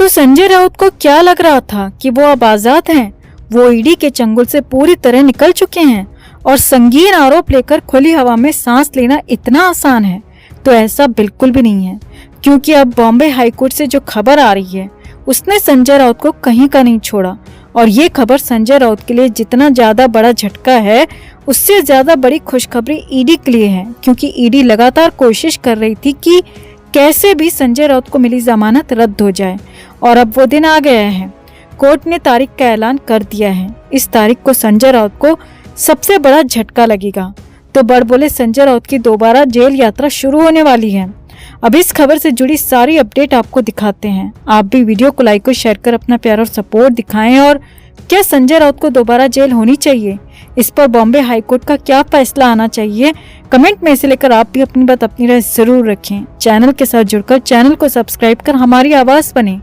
तो संजय राउत को क्या लग रहा था कि वो अब आजाद हैं? वो ईडी के चंगुल से पूरी तरह निकल चुके हैं और संगीन आरोप लेकर खुली हवा में सांस लेना इतना आसान है? तो ऐसा बिल्कुल भी नहीं है, क्योंकि अब बॉम्बे हाईकोर्ट से जो खबर आ रही है उसने संजय राउत को कहीं का नहीं छोड़ा। और ये खबर संजय राउत के लिए जितना ज्यादा बड़ा झटका है, उससे ज्यादा बड़ी खुशखबरी ईडी के लिए है, क्योंकि ईडी लगातार कोशिश कर रही थी कि कैसे भी संजय राउत को मिली जमानत रद्द हो जाए। और अब वो दिन आ गया है। कोर्ट ने तारीख का ऐलान कर दिया है। इस तारीख को संजय राउत को सबसे बड़ा झटका लगेगा। तो बड़बोले संजय राउत की दोबारा जेल यात्रा शुरू होने वाली है। अब इस खबर से जुड़ी सारी अपडेट आपको दिखाते हैं। आप भी वीडियो को लाइक और शेयर कर अपना प्यार और सपोर्ट दिखाएं। और क्या संजय राउत को दोबारा जेल होनी चाहिए, इस पर बॉम्बे हाईकोर्ट का क्या फैसला आना चाहिए, कमेंट में से लेकर आप भी अपनी बात अपनी राय जरूर रखें। चैनल के साथ जुड़कर चैनल को सब्सक्राइब कर हमारी आवाज बने।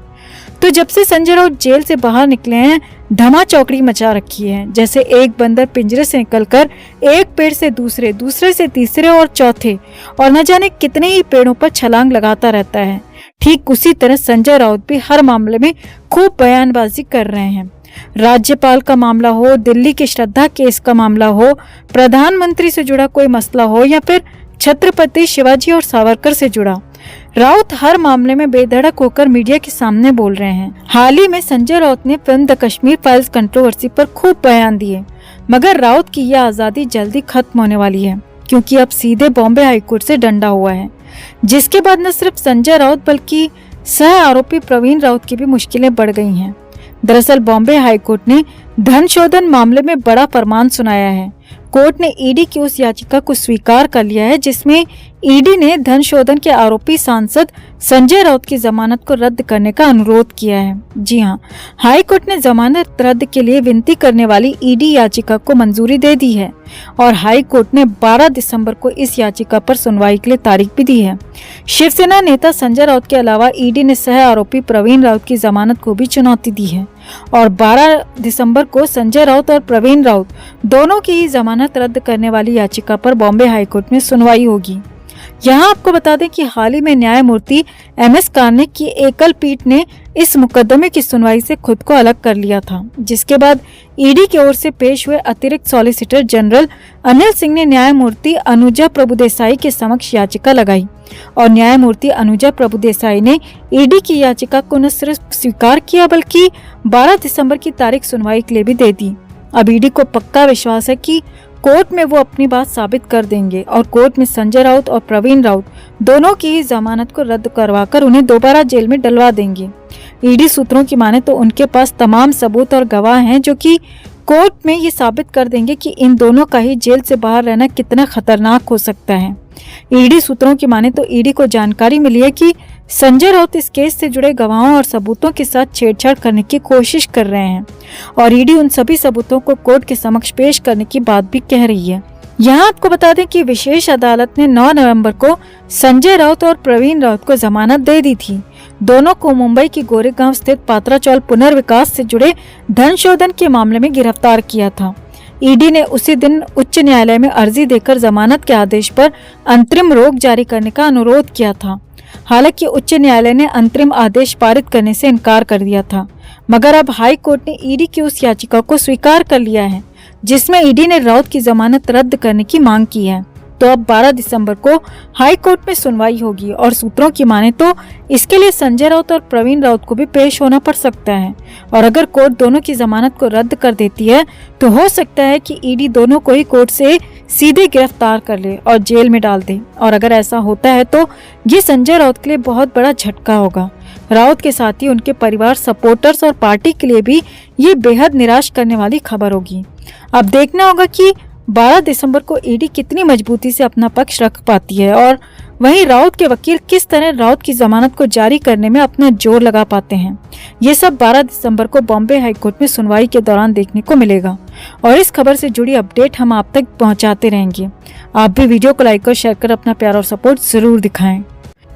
तो जब से संजय राउत जेल से बाहर निकले हैं, धमा चौकड़ी मचा रखी है। जैसे एक बंदर पिंजरे से निकलकर एक पेड़ से दूसरे, दूसरे से तीसरे और चौथे, और न जाने कितने ही पेड़ों पर छलांग लगाता रहता है। ठीक उसी तरह संजय राउत भी हर मामले में खूब बयानबाजी कर रहे हैं। राज्यपाल का मामला हो, दिल्ली के श्रद्धा केस का मामला हो, प्रधानमंत्री से जुड़ा कोई मसला हो, या फिर छत्रपति शिवाजी और सावरकर से जुड़ा, राउत हर मामले में बेधड़क होकर मीडिया के सामने बोल रहे हैं। हाल ही में संजय राउत ने film the Kashmir files controversy पर खूब बयान दिए। मगर राउत की यह आजादी जल्दी खत्म होने वाली है, क्योंकि अब सीधे बॉम्बे हाईकोर्ट से डंडा हुआ है, जिसके बाद न सिर्फ संजय राउत बल्कि सह आरोपी प्रवीण राउत की भी मुश्किलें बढ़ गई हैं। दरअसल बॉम्बे हाईकोर्ट ने धन शोधन मामले में बड़ा फरमान सुनाया है। कोर्ट ने ईडी की उस याचिका को स्वीकार कर लिया है जिसमें ईडी ने धन शोधन के आरोपी सांसद संजय राउत की जमानत को रद्द करने का अनुरोध किया है। जी हां, हाई कोर्ट ने जमानत रद्द के लिए विनती करने वाली ईडी याचिका को मंजूरी दे दी है और हाई कोर्ट ने 12 दिसंबर को इस याचिका पर सुनवाई के लिए तारीख भी दी है। शिवसेना नेता संजय राउत के अलावा ईडी ने सह आरोपी प्रवीण राउत की जमानत को भी चुनौती दी है और 12 दिसंबर को संजय राउत और प्रवीण राउत दोनों की ही जमानत रद्द करने वाली याचिका पर बॉम्बे हाईकोर्ट में सुनवाई होगी। यहाँ आपको बता दें कि हाल ही में न्यायमूर्ति MS कार्निक की एकल पीठ ने इस मुकदमे की सुनवाई से खुद को अलग कर लिया था, जिसके बाद ईडी की ओर से पेश हुए अतिरिक्त सॉलिसिटर जनरल अनिल सिंह ने न्यायमूर्ति अनुजा प्रभुदेसाई के समक्ष याचिका लगाई और न्यायमूर्ति अनुजा प्रभुदेसाई ने ईडी की याचिका को न सिर्फ स्वीकार किया बल्कि 12 दिसंबर की तारीख सुनवाई के लिए भी दे दी। अब ईडी को पक्का विश्वास है कि कोर्ट में वो अपनी बात साबित कर देंगे और कोर्ट में संजय राउत और प्रवीण राउत दोनों की ही जमानत को रद्द करवाकर उन्हें दोबारा जेल में डलवा देंगे। ईडी सूत्रों की माने तो उनके पास तमाम सबूत और गवाह हैं जो कि कोर्ट में ये साबित कर देंगे कि इन दोनों का ही जेल से बाहर रहना कितना खतरनाक हो सकता है। ईडी सूत्रों की माने तो ईडी को जानकारी मिली है कि संजय राउत इस केस से जुड़े गवाहों और सबूतों के साथ छेड़छाड़ करने की कोशिश कर रहे हैं और ईडी उन सभी सबूतों को कोर्ट के समक्ष पेश करने की बात भी कह रही है। यहाँ आपको बता दें कि विशेष अदालत ने 9 नवंबर को संजय राउत और प्रवीण राउत को जमानत दे दी थी। दोनों को मुंबई की गोरेगांव स्थित पात्राचौल पुनर्विकास से जुड़े धन शोधन के मामले में गिरफ्तार किया था। ईडी ने उसी दिन उच्च न्यायालय में अर्जी देकर जमानत के आदेश पर अंतरिम रोक जारी करने का अनुरोध किया था। हालांकि उच्च न्यायालय ने अंतरिम आदेश पारित करने से इनकार कर दिया था, मगर अब हाई कोर्ट ने ईडी की उस याचिका को स्वीकार कर लिया है जिसमें ईडी ने राउत की जमानत रद्द करने की मांग की है। तो अब 12 दिसंबर को हाई कोर्ट में सुनवाई होगी और सूत्रों की माने तो इसके लिए संजय राउत और प्रवीण राउत को भी पेश होना पड़ सकता है और अगर कोर्ट दोनों की जमानत को रद्द कर देती है तो हो सकता है कि ईडी दोनों को ही कोर्ट से सीधे गिरफ्तार कर ले और जेल में डाल दे। और अगर ऐसा होता है तो ये संजय राउत के लिए बहुत बड़ा झटका होगा। राउत के साथ ही उनके परिवार, सपोर्टर्स और पार्टी के लिए भी ये बेहद निराश करने वाली खबर होगी। अब देखना होगा कि 12 दिसंबर को ईडी कितनी मजबूती से अपना पक्ष रख पाती है और वहीं राउत के वकील किस तरह राउत की जमानत को जारी करने में अपना जोर लगा पाते हैं। ये सब 12 दिसंबर को बॉम्बे हाईकोर्ट में सुनवाई के दौरान देखने को मिलेगा और इस खबर से जुड़ी अपडेट हम आप तक पहुंचाते रहेंगे। आप भी वीडियो को लाइक और शेयर कर अपना प्यार और सपोर्ट जरूर दिखाएं।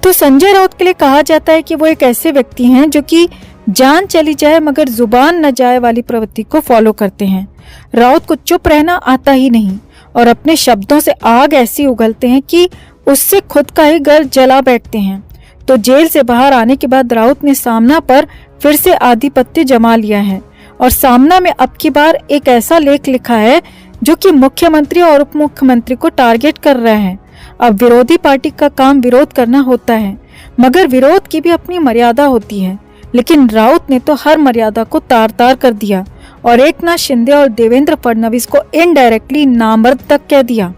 तो संजय राउत के लिए कहा जाता है कि वो एक ऐसे व्यक्ति हैं जो कि जान चली जाए मगर जुबान न जाए वाली प्रवृत्ति को फॉलो करते हैं। राउत को चुप रहना आता ही नहीं और अपने शब्दों से आग ऐसी उगलते हैं कि उससे खुद का ही घर जला बैठते हैं। तो जेल से बाहर आने के बाद राउत ने सामना पर फिर से आधिपत्य जमा लिया है और सामना में अब की बार एक ऐसा लेख लिखा है जो कि मुख्यमंत्री और उप मुख्यमंत्री को टारगेट कर रहा है। अब विरोधी पार्टी का काम विरोध करना होता है, मगर विरोध की भी अपनी मर्यादा होती है। लेकिन राउत ने तो हर मर्यादा को तार तार कर दिया और एकनाथ शिंदे और देवेंद्र फडणवीस को इनडायरेक्टली नामर्द तक कह दिया।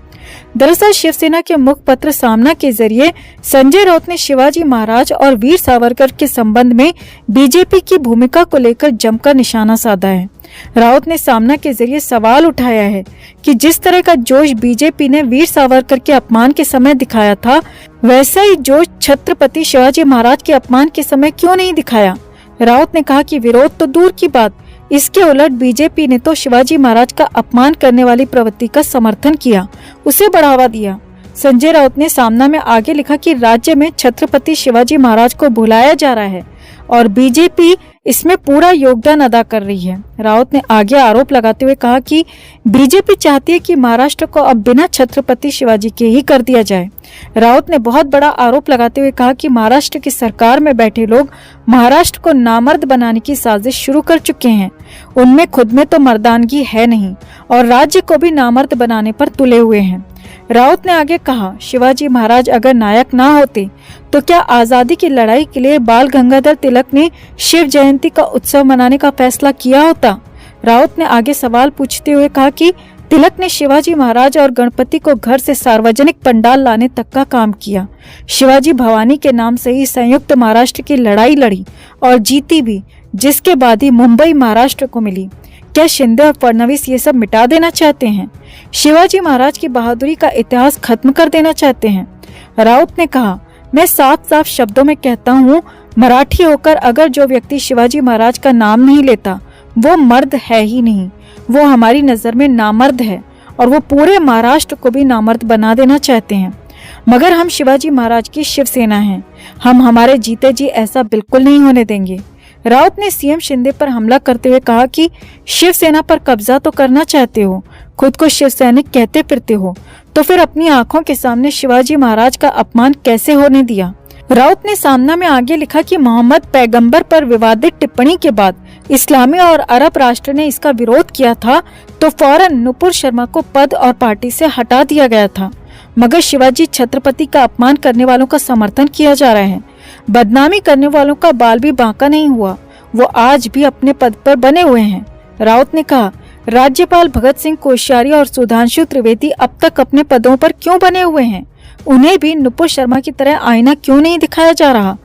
दरअसल शिवसेना के मुखपत्र सामना के जरिए संजय राउत ने शिवाजी महाराज और वीर सावरकर के संबंध में बीजेपी की भूमिका को लेकर जमकर निशाना साधा है। राउत ने सामना के जरिए सवाल उठाया है कि जिस तरह का जोश बीजेपी ने वीर सावरकर के अपमान के समय दिखाया था, वैसा ही जोश छत्रपति शिवाजी महाराज के अपमान के समय क्यों नहीं दिखाया। राउत ने कहा कि विरोध तो दूर की बात, इसके उलट बीजेपी ने तो शिवाजी महाराज का अपमान करने वाली प्रवृत्ति का समर्थन किया, उसे बढ़ावा दिया। संजय राउत ने सामना में आगे लिखा कि राज्य में छत्रपति शिवाजी महाराज को भुलाया जा रहा है और बीजेपी इसमें पूरा योगदान अदा कर रही है। राउत ने आगे आरोप लगाते हुए कहा कि बीजेपी चाहती है कि महाराष्ट्र को अब बिना छत्रपति शिवाजी के ही कर दिया जाए। राउत ने बहुत बड़ा आरोप लगाते हुए कहा कि महाराष्ट्र की सरकार में बैठे लोग महाराष्ट्र को नामर्द बनाने की साजिश शुरू कर चुके हैं। उनमें खुद में तो मर्दानगी है नहीं और राज्य को भी नामर्द बनाने पर तुले हुए हैं। राउत ने आगे कहा, शिवाजी महाराज अगर नायक ना होते तो क्या आजादी की लड़ाई के लिए बाल गंगाधर तिलक ने शिव जयंती का उत्सव मनाने का फैसला किया होता। राउत ने आगे सवाल पूछते हुए कहा कि तिलक ने शिवाजी महाराज और गणपति को घर से सार्वजनिक पंडाल लाने तक का काम किया। शिवाजी भवानी के नाम से ही संयुक्त महाराष्ट्र की लड़ाई लड़ी और जीती भी, जिसके बाद ही मुंबई महाराष्ट्र को मिली। क्या शिंदे और फडणवीस ये सब मिटा देना चाहते हैं? शिवाजी महाराज की बहादुरी का इतिहास खत्म कर देना चाहते हैं? राउत ने कहा, मैं साफ साफ शब्दों में कहता हूँ, मराठी होकर अगर जो व्यक्ति शिवाजी महाराज का नाम नहीं लेता वो मर्द है ही नहीं, वो हमारी नजर में नामर्द है और वो पूरे महाराष्ट्र को भी नामर्द बना देना चाहते हैं। मगर हम शिवाजी महाराज की शिवसेना हैं, हम हमारे जीते जी ऐसा बिल्कुल नहीं होने देंगे। राउत ने सीएम शिंदे पर हमला करते हुए कहा कि शिवसेना पर कब्जा तो करना चाहते हो, खुद को शिव सैनिक कहते फिरते हो, तो फिर अपनी आंखों के सामने शिवाजी महाराज का अपमान कैसे होने दिया। राउत ने सामना में आगे लिखा कि मोहम्मद पैगंबर पर विवादित टिप्पणी के बाद इस्लामी और अरब राष्ट्र ने इसका विरोध किया था तो फौरन नुपुर शर्मा को पद और पार्टी से हटा दिया गया था। मगर शिवाजी छत्रपति का अपमान करने वालों का समर्थन किया जा रहा है। बदनामी करने वालों का बाल भी बांका नहीं हुआ, वो आज भी अपने पद पर बने हुए हैं। राउत ने कहा, राज्यपाल भगत सिंह कोश्यारी और सुधांशु त्रिवेदी अब तक अपने पदों पर क्यों बने हुए हैं? उन्हें भी नुपुर शर्मा की तरह आईना क्यों नहीं दिखाया जा रहा?